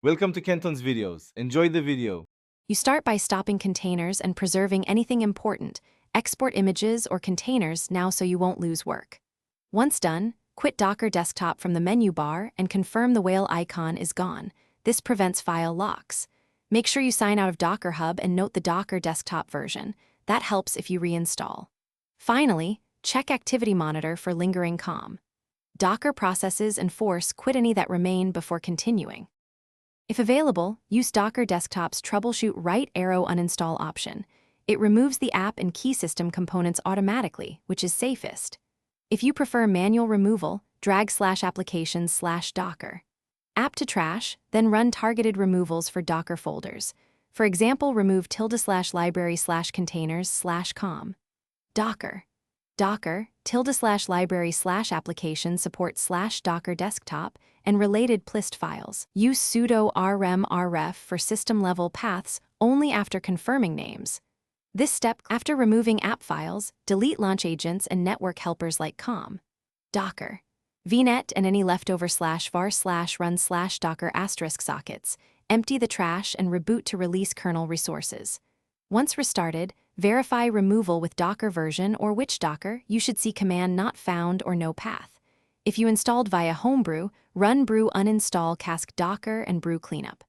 Welcome to Kenton's videos. Enjoy the video. You start by stopping containers and preserving anything important. Export images or containers now so you won't lose work. Once done, quit Docker Desktop from the menu bar and confirm the whale icon is gone. This prevents file locks. Make sure you sign out of Docker Hub and note the Docker Desktop version. That helps if you reinstall. Finally, check Activity Monitor for lingering COM. Docker processes and force quit any that remain before continuing. If available, use Docker Desktop's Troubleshoot right arrow uninstall option. It removes the app and key system components automatically, which is safest. If you prefer manual removal, drag /applications/Docker. App to trash, then run targeted removals for Docker folders. For example, remove ~library/containers/com. Docker. Docker, ~library/application support /Docker desktop and related plist files. Use sudo rm-rf for system-level paths only after confirming names. This step, after removing app files, delete launch agents and network helpers like COM. Docker. vnet and any leftover /var/run/docker * sockets. Empty the trash and reboot to release kernel resources. Once restarted, verify removal with Docker version or which Docker. You should see command not found or no path. If you installed via Homebrew, run brew uninstall cask Docker and brew cleanup.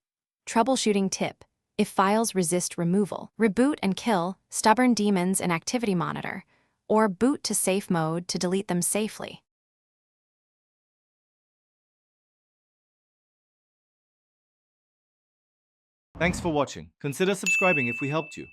Troubleshooting tip. If files resist removal, reboot and kill stubborn daemons in Activity Monitor, or boot to safe mode to delete them safely. Thanks for watching. Consider subscribing if we helped you.